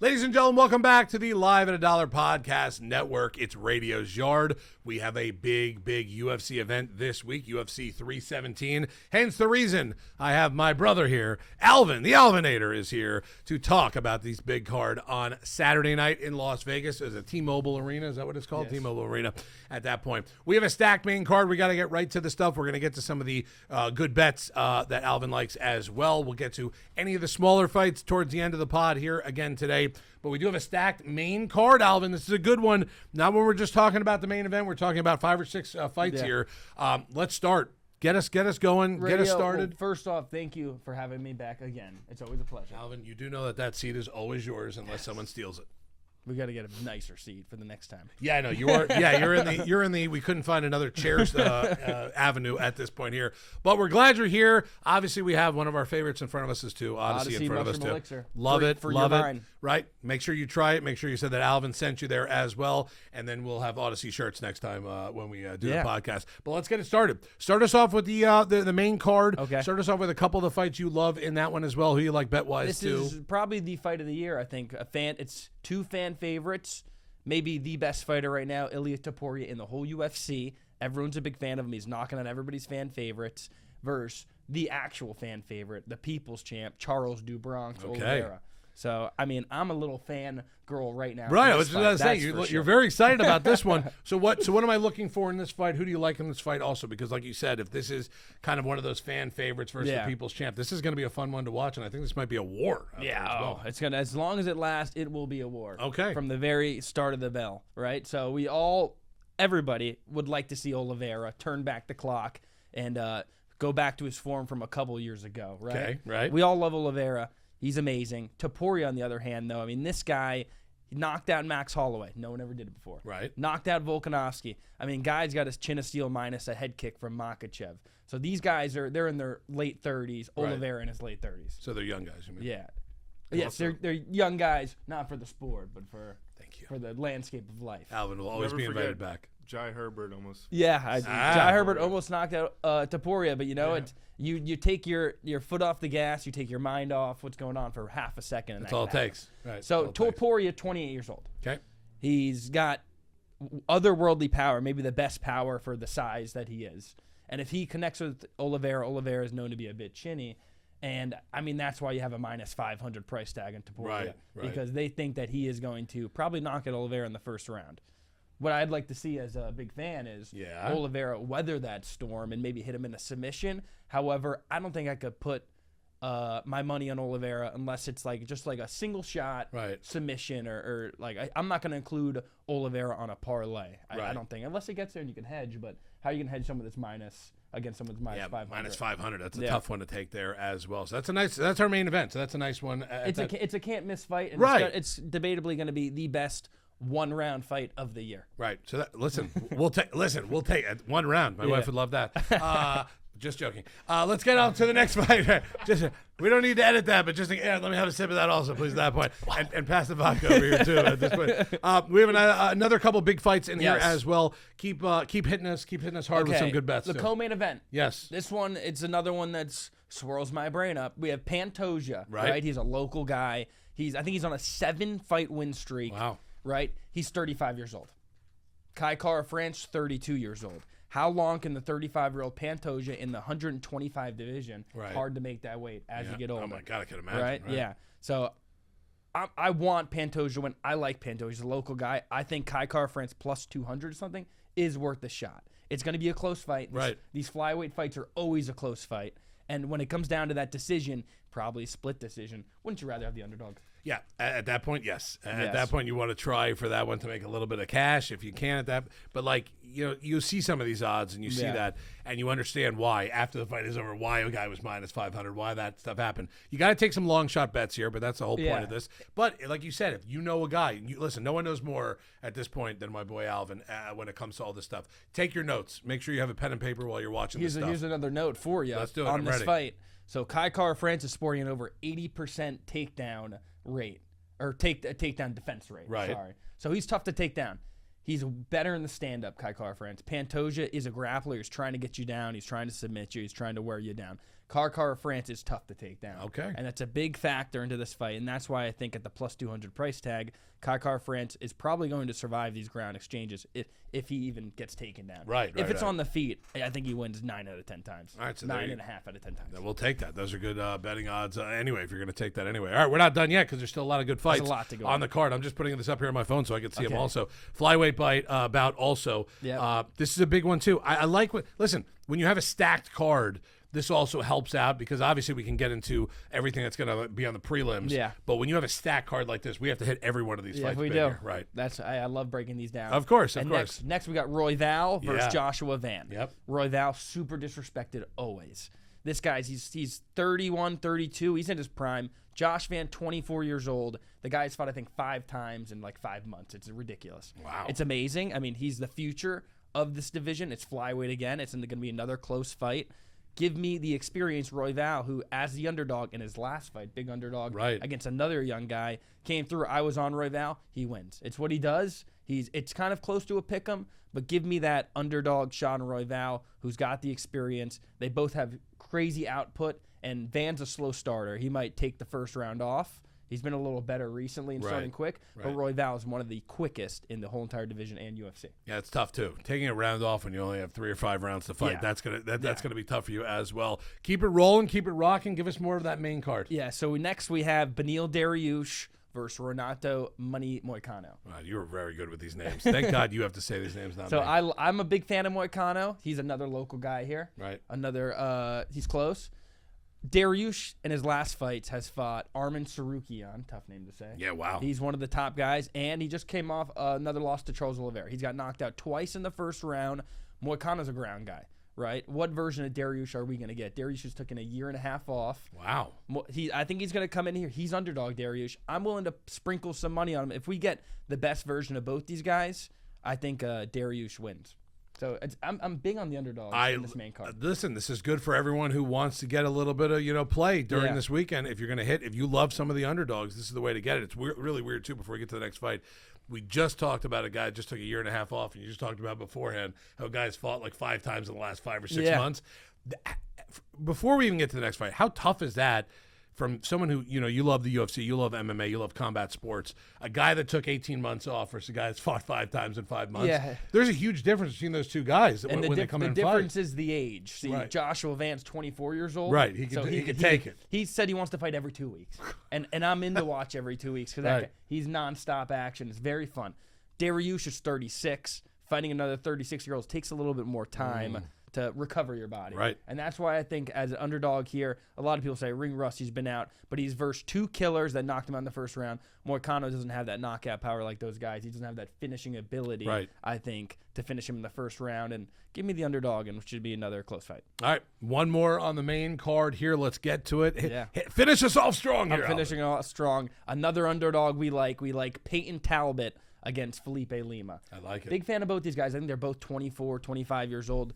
Ladies and gentlemen, welcome back to the Live at a Dollar Podcast Network. It's Radio's Yard. We have a big UFC event this week, UFC 317. Hence the reason I have my brother here, Alvin. The Alvinator is here to talk about this big card on Saturday night in Las Vegas. Is it T-Mobile Arena? Is that what it's called? Yes. T-Mobile Arena at that point. We have a stacked main card. We got to get right to the stuff. We're going to get to some of the good bets that Alvin likes as well. We'll get to any of the smaller fights towards the end of the pod here again today. But we do have a stacked main card, Alvin. This is a good one. Not when we're just talking about the main event. We're talking about 5 or 6 fights here. Let's start. Get us going. Radio, get us started. Well, first off, thank you for having me back again. It's always a pleasure. Alvin, you do know that seat is always yours unless someone steals it. We got to get a nicer seat for the next time. Yeah, I know you are. Yeah, you're in the. We couldn't find another chairs avenue at this point here, but we're glad you're here. Obviously, we have one of our favorites in front of us is too. Odyssey in front of us too. Elixir. Love it. Wine. Right. Make sure you try it. Make sure you said that Alvin sent you there as well, and then we'll have Odyssey shirts next time when we do the podcast. But let's get it started. Start us off with the main card. Okay. Start us off with a couple of the fights you love in that one as well. Who you like bet wise too? This is probably the fight of the year. I think It's 2 fan favorites. Maybe the best fighter right now, Ilia Topuria in the whole UFC. Everyone's a big fan of him. He's knocking on everybody's fan favorites. Versus the actual fan favorite, the people's champ, Charles do Bronx Oliveira. So, I mean, I'm a little fan girl right now. Right, I was just going to say, you're very excited about this one. So what am I looking for in this fight? Who do you like in this fight also? Because like you said, if this is kind of one of those fan favorites versus the people's champ, this is going to be a fun one to watch, and I think this might be a war. It's going to, as long as it lasts, it will be a war. Okay. From the very start of the bell, right? So everybody would like to see Oliveira turn back the clock and go back to his form from a couple years ago, right? Okay, right. We all love Oliveira. He's amazing. Topuria, on the other hand, though, I mean, this guy knocked out Max Holloway. No one ever did it before. Right. Knocked out Volkanovski. I mean, guy's got his chin of steel minus a head kick from Makhachev. So these guys they're in their late 30s. Oliveira in his late 30s. So they're young guys, you mean? Yeah. Yes, they're young guys, not for the sport, but for Thank you. For the landscape of life. Alvin will always be invited back. Jai Herbert almost. Yeah, Jai Herbert almost knocked out Topuria, but you take your foot off the gas, you take your mind off what's going on for half a second. And That's all it takes. Right. So Topuria, 28 years old. Okay. He's got otherworldly power, maybe the best power for the size that he is. And if he connects with Oliveira is known to be a bit chinny. And, I mean, that's why you have a minus 500 price tag on Topuria. Right. Because they think that he is going to probably knock out Oliveira in the first round. What I'd like to see as a big fan is Oliveira weather that storm and maybe hit him in a submission. However, I don't think I could put my money on Oliveira unless it's just like a single shot submission or I'm not going to include Oliveira on a parlay. I don't think, unless it gets there and you can hedge. But how are you going to hedge someone that's minus against someone's minus 500? Minus 500. That's a tough one to take there as well. So that's our main event. So that's a nice one. It's a can't miss fight. And it's debatably going to be the best 1-round fight of the year. Right. So we'll take it 1 round. My wife would love that. Just joking. Let's get on to the next fight. We don't need to edit that, but let me have a sip of that also, please, at that point. And pass the vodka over here, too, at this point. We have another couple big fights in here as well. Keep hitting us hard with some good bets. The co-main event. Yes. This one, it's another one that swirls my brain up. We have Pantoja, right? He's a local guy. I think he's on a 7-fight win streak. Wow. Right? He's 35 years old. Kai Kara France, 32 years old. How long can the 35-year-old Pantoja in the 125 division? Right. Hard to make that weight as you get older. Oh, my God, I can imagine. Right? Yeah. So I want Pantoja to win. I like Pantoja. He's a local guy. I think Kai Kara France plus 200 or something is worth the shot. It's going to be a close fight. These flyweight fights are always a close fight. And when it comes down to that decision, probably split decision, wouldn't you rather have the underdog? Yeah, at that point, yes. At that point, you want to try for that one to make a little bit of cash if you can at that. But, you see some of these odds and you see that, and you understand why, after the fight is over, why a guy was minus 500, why that stuff happened. You got to take some long shot bets here, but that's the whole point of this. But, like you said, if you know a guy, listen, no one knows more at this point than my boy Alvin when it comes to all this stuff. Take your notes. Make sure you have a pen and paper while you're watching this stuff. Here's another note for you. Let's do it. On this fight. So, Kai Kara France is sporting an over 80% takedown rate. Or takedown defense rate. Right. Sorry. So he's tough to take down. He's better in the stand-up, Kai Kara France. Pantoja is a grappler. He's trying to get you down. He's trying to submit you. He's trying to wear you down. Car France is tough to take down. Okay. And that's a big factor into this fight, and that's why I think at the plus 200 price tag, Car France is probably going to survive these ground exchanges if he even gets taken down. Right. If it's on the feet, I think he wins 9 out of 10 times. All right, so 9.5 out of 10 times. We'll take that. Those are good betting odds anyway, if you're going to take that anyway. All right, we're not done yet because there's still a lot of good fights There's a lot to go on the card. I'm just putting this up here on my phone so I can see them Okay. also. Flyweight bout also. Yep. This is a big one too. I like listen, when you have a stacked card, this also helps out because obviously we can get into everything that's going to be on the prelims. Yeah. But when you have a stacked card like this, we have to hit every one of these fights. We big do. here. Right. I love breaking these down. Of course. Next we got Roy Val versus Joshua Van. Yep. Roy Val, super disrespected always. This guy's he's 31, 32. He's in his prime. Josh Van, 24 years old. The guy's fought I think 5 times in like 5 months. It's ridiculous. Wow. It's amazing. I mean, he's the future of this division. It's flyweight again. It's going to be another close fight. Give me the experienced Roy Val, who, as the underdog in his last fight, big underdog against another young guy, came through. I was on Roy Val. He wins. It's what he does. It's kind of close to a pick 'em, but give me that underdog shot on Roy Val, who's got the experience. They both have crazy output, and Van's a slow starter. He might take the first round off. He's been a little better recently and starting quick, but Roy Val is one of the quickest in the whole entire division and UFC. Yeah, it's tough too. Taking a round off when you only have 3 or 5 rounds to fight, that's gonna be tough for you as well. Keep it rolling, keep it rocking. Give us more of that main card. Yeah. So next we have Beneil Dariush versus Renato Money Moicano. Wow, you were very good with these names. Thank God you have to say these names now. So I'm a big fan of Moicano. He's another local guy here. Right. He's close. Dariush in his last fights has fought Arman Sarukian, tough name to say. Yeah, wow. He's one of the top guys, and he just came off another loss to Charles Oliveira. He's got knocked out twice in the first round. Moicano's a ground guy, right? What version of Dariush are we going to get? Dariush has taken a year and a half off. Wow. I think he's going to come in here. He's underdog Dariush. I'm willing to sprinkle some money on him. If we get the best version of both these guys, I think Dariush wins. So I'm big on the underdogs in this main card. Listen, this is good for everyone who wants to get a little bit of play during this weekend. If you're going to if you love some of the underdogs, this is the way to get it. It's really weird too. Before we get to the next fight, we just talked about a guy who just took a year and a half off, and you just talked about beforehand how guys fought like 5 times in the last 5 or 6 months. Before we even get to the next fight, how tough is that? From someone who, you love the UFC, you love MMA, you love combat sports, a guy that took 18 months off versus a guy that's fought 5 times in 5 months. Yeah. There's a huge difference between those two guys and when they come in and fight. The difference is the age. See, Joshua Van's 24 years old. Right. He can take it. He said he wants to fight every 2 weeks. and I'm in to watch every 2 weeks because he's nonstop action. It's very fun. Dariush is 36. Fighting another 36-year-old takes a little bit more time to recover your body. Right. And that's why I think as an underdog here, a lot of people say Ring Rust, he's been out, but he's versed 2 killers that knocked him out in the first round. Moicano doesn't have that knockout power like those guys. He doesn't have that finishing ability, I think, to finish him in the first round. And give me the underdog, and it should be another close fight. All right. One more on the main card here. Let's get to it. Finish us off strong here. I'm finishing off strong. Another underdog we like. We like Peyton Talbot against Felipe Lima. I like it. Big fan of both these guys. I think they're both 24, 25 years old.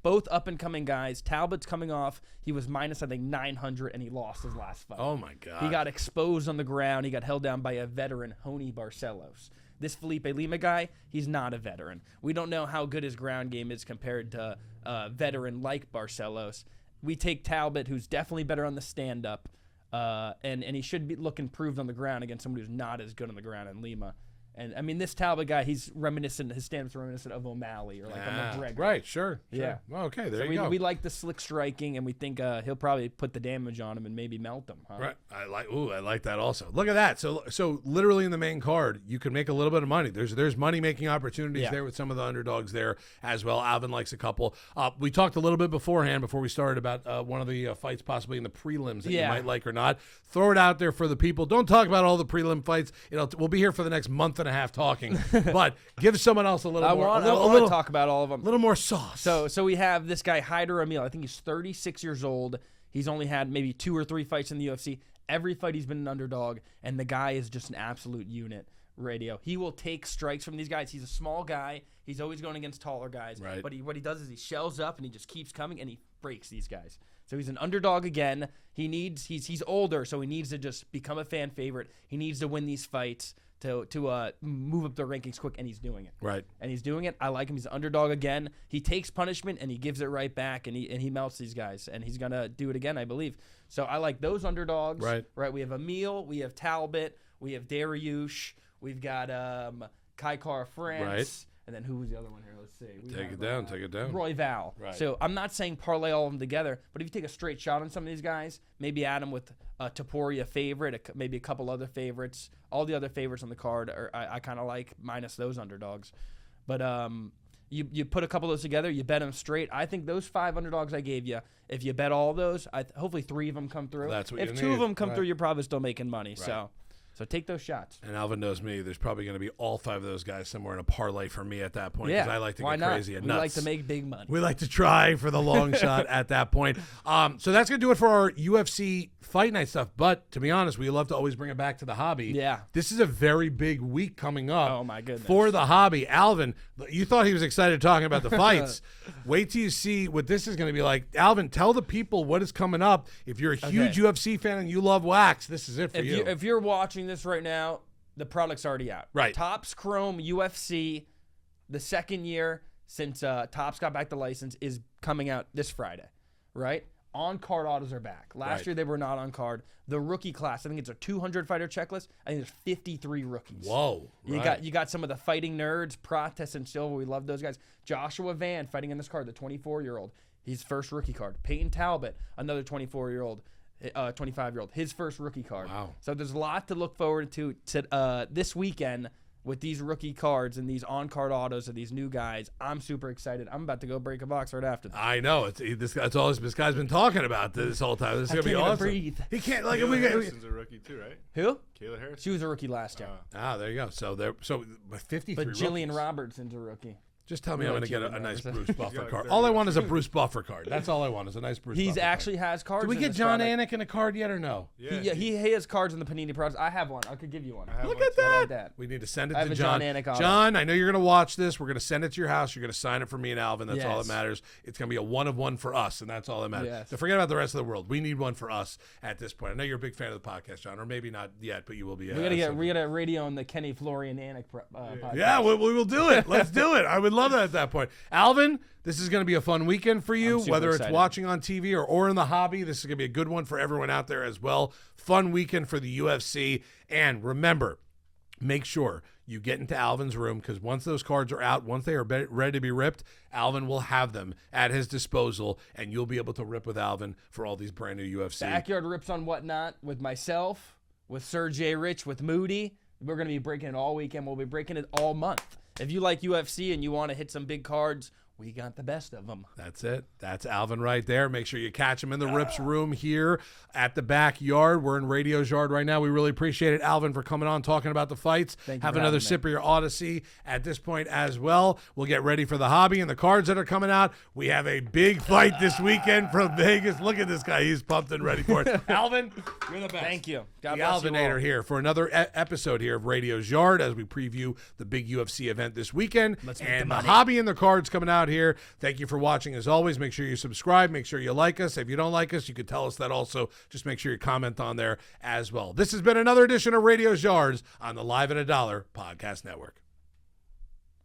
Both up-and-coming guys. Talbot's coming off. He was minus, I think, 900, and he lost his last fight. Oh, my God. He got exposed on the ground. He got held down by a veteran, Hony Barcelos. This Felipe Lima guy, he's not a veteran. We don't know how good his ground game is compared to a veteran like Barcelos. We take Talbot, who's definitely better on the stand-up, and he should look improved on the ground against someone who's not as good on the ground in Lima. And, I mean, this Talbot guy, his stand-up's reminiscent of O'Malley or like a McGregor. Right, sure. Yeah. Well, okay, there you go. We like the slick striking, and we think he'll probably put the damage on him and maybe melt him. Huh? Right. I like that also. Look at that. So literally in the main card, you can make a little bit of money. There's money-making opportunities there with some of the underdogs there as well. Alvin likes a couple. We talked a little bit beforehand, before we started, about one of the fights possibly in the prelims that you might like or not. Throw it out there for the people. Don't talk about all the prelim fights. We'll be here for the next month and a half talking, but give someone else a little more. I want to talk about all of them. A little more sauce. So we have this guy, Hyder Emil. I think he's 36 years old. He's only had maybe 2 or 3 fights in the UFC. Every fight he's been an underdog, and the guy is just an absolute unit. radio. He will take strikes from these guys. He's a small guy. He's always going against taller guys. Right. But what he does is he shells up and he just keeps coming and he breaks these guys. So he's an underdog again. He's older, so he needs to just become a fan favorite. He needs to win these fights to move up the rankings quick, and he's doing it. Right. And he's doing it. I like him. He's an underdog again. He takes punishment and he gives it right back, and he melts these guys, and he's gonna do it again, I believe. So I like those underdogs. Right. Right. We have Emil. We have Talbot. We have Dariush. We've got Kai Kara France. Right. And then who was the other one here? Let's see. Take it down. Roy Val. Right. So I'm not saying parlay all of them together, but if you take a straight shot on some of these guys, maybe add them with Topuria favorite, maybe a couple other favorites. All the other favorites on the card I kind of like, minus those underdogs. But you put a couple of those together, you bet them straight. I think those 5 underdogs I gave you, if you bet all those, hopefully 3 of them come through. That's what if you 2 need. of them come Right. through, you're probably still making money. Right. So take those shots. And Alvin knows me. There's probably going to be all 5 of those guys somewhere in a parlay for me at that point. Yeah, Because I like to why get not? crazy and We nuts. like to make big money. We like to try for the long shot at that point. So that's going to do it for our UFC Fight Night stuff. But to be honest, we love to always bring it back to the hobby. Yeah. This is a very big week coming up. Oh, my goodness. For the hobby. Alvin, you thought he was excited talking about the fights. Wait till you see what this is going to be like. Alvin, tell the people what is coming up. If you're a huge UFC fan and you love wax, this is it for you. If you're watching this right now, the product's already out. Right. Topps Chrome UFC, the second year since Topps got back the license, is coming out this Friday, right? On-card autos are back. Last year they were not on card. The rookie class, I think it's a 200-fighter checklist. I think there's 53 rookies. Whoa. You got some of the fighting nerds, Prates and Silva. We love those guys. Joshua Van fighting in this card, the 24-year-old. His first rookie card. Peyton Talbot, another 24-year-old. 25-year-old, his first rookie card. Wow. So there's a lot to look forward to this weekend with these rookie cards and these on-card autos of these new guys. I'm super excited. I'm about to go break a box right after that. I know. That's all this guy's been talking about this whole time. This is going to be awesome. Breathe. He can't, like, Kayla Harrison's a rookie too, right? Who? Kayla Harrison. She was a rookie last year. there you go. So 53 But Jillian rookies. Robertson's a rookie. Just tell me I'm going to get a nice Bruce Buffer like card. 30 All I want is a Bruce Buffer card. That's all I want is a nice Bruce Buffer He's card. actually has cards. Did we in get this John product. Anik in a card yet or no? Yeah. He has cards in the Panini products. I have one. I could give you one. Look one at too. I that. like that. We need to send it I have to a John. John Anik auto. John, I know you're going to watch this. We're going to send it to your house. You're going to sign it for me and Alvin. That's all that Yes. matters. It's going to be a 1 of 1 for us, and that's all that matters. Yes. So forget about the rest of the world. We need one for us at this point. I know you're a big fan of the podcast, John, or maybe not yet, but you will be. We gotta radio on the Kenny Florian Anik podcast. Yeah, we will do it. Let's do it. I would love that at that point. Alvin, this is going to be a fun weekend for you, I'm super whether it's excited. watching on TV or in the hobby. This is going to be a good one for everyone out there as well. Fun weekend for the UFC. And remember, make sure you get into Alvin's room because once those cards are out, once they are ready to be ripped, Alvin will have them at his disposal, and you'll be able to rip with Alvin for all these brand new UFC. Backyard Rips on Whatnot with myself, with Sergey Rich, with Moody. We're going to be breaking it all weekend. We'll be breaking it all month. If you like UFC and you want to hit some big cards, we got the best of them. That's it. That's Alvin right there. Make sure you catch him in the Rips room here at the backyard. We're in Radio's yard right now. We really appreciate it, Alvin, for coming on, talking about the fights. Thank you Have for another having me. sip of your Odyssey at this point as well. We'll get ready for the hobby and the cards that are coming out. We have a big fight this weekend from Vegas. Look at this guy. He's pumped and ready for it. Alvin, you're the best. Thank you. God The bless you Alvinator all. here for another episode here of Radio's Yard as we preview the big UFC event this weekend. Let's make And the the money. hobby and the cards coming out here. Thank you for watching as always. Make sure you subscribe. Make sure you like us. If you don't like us, you could tell us that also. Just make sure you comment on there as well. This has been another edition of Radio's Yards on the Live at $1 Podcast Network.